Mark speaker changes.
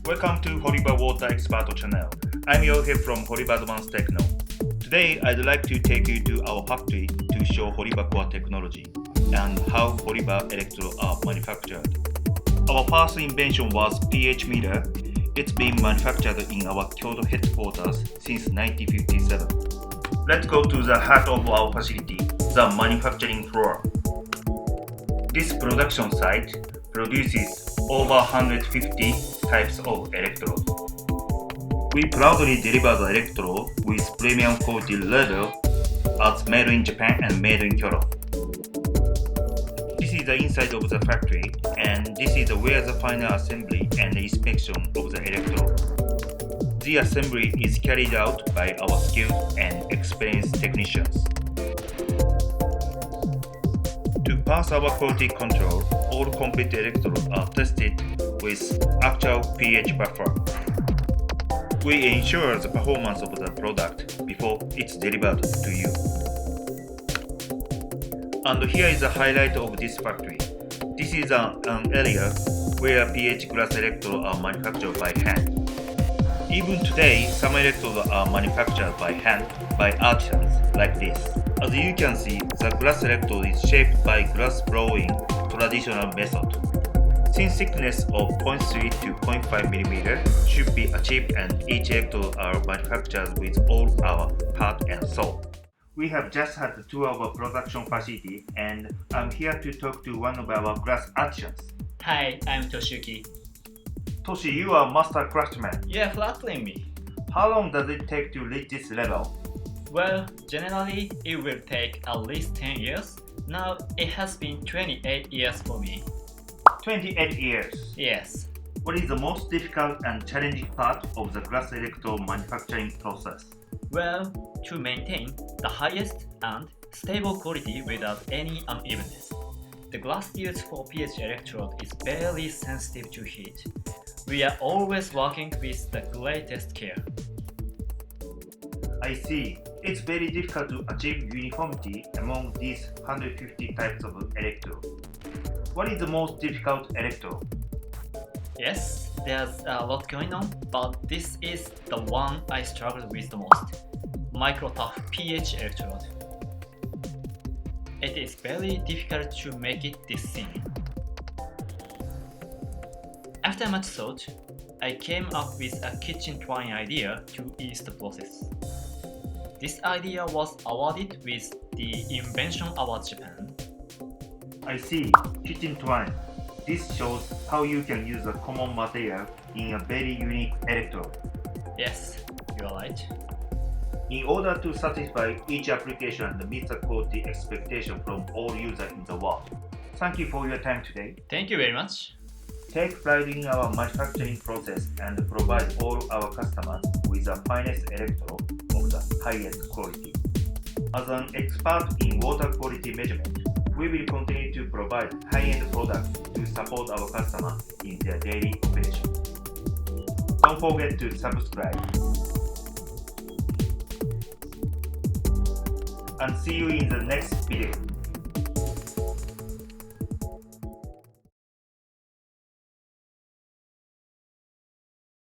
Speaker 1: Welcome to HORIBA Water Expert channel. I'm Yohei from HORIBA Advanced Techno. Today, I'd like to take you to our factory to show HORIBA core technology and how HORIBA electrodes are manufactured. Our first invention was pH meter. It's been manufactured in our Kyoto headquarters since 1957. Let's go to the heart of our facility, the manufacturing floor. This production site produces over 150 types of electrodes. We proudly deliver the electrode with premium quality level as made in Japan and made in Kyoto. This is the inside of the factory, and this is where the final assembly and inspection of the electrode. The assembly is carried out by our skilled and experienced technicians. To pass our quality control, all complete electrodes are tested with actual pH buffer. We ensure the performance of the product before it's delivered to you. And here is the highlight of this factory. This is an area where pH glass electrodes are manufactured by hand. Even today, some electrodes are manufactured by hand by artisans like this. As you can see, the glass electrode is shaped by glass blowing traditional method. Thin thickness of 0.3 to 0.5 mm should be achieved, and each electrode are manufactured with all our heart and soul. We have just had a tour of our production facility, and I'm here to talk to one of our glass artisans.
Speaker 2: Hi, I'm Toshiyuki.
Speaker 1: Toshi, you are a master craftsman.
Speaker 2: You're flattering me.
Speaker 1: How long does it take to reach this level?
Speaker 2: Well, generally it will take at least 10 years. Now it has been 28 years for me.
Speaker 1: 28 years?
Speaker 2: Yes.
Speaker 1: What is the most difficult and challenging part of the glass electrode manufacturing process?
Speaker 2: Well, to maintain the highest and stable quality without any unevenness. The glass used for pH electrode is very sensitive to heat. We are always working with the greatest care.
Speaker 1: I see. It's very difficult to achieve uniformity among these 150 types of electrode. What is the most difficult electrode?
Speaker 2: Yes, there's a lot going on, but this is the one I struggled with the most. Micro-tough pH electrode. It is very difficult to make it this thin. After much thought, I came up with a kitchen twine idea to ease the process. This idea was awarded with the Invention Award Japan.
Speaker 1: I see. Kitchen twine. This shows how you can use a common material in a very unique electrode.
Speaker 2: Yes, you are right.
Speaker 1: In order to satisfy each application and meet the quality expectation from all users in the world. Thank you for your time today.
Speaker 2: Thank you very much.
Speaker 1: Take pride in our manufacturing process and provide all our customers with the finest electrode of the highest quality. As an expert in water quality measurement, we will continue to provide high-end products to support our customers in their daily operation. Don't forget to subscribe. And see you in the next video.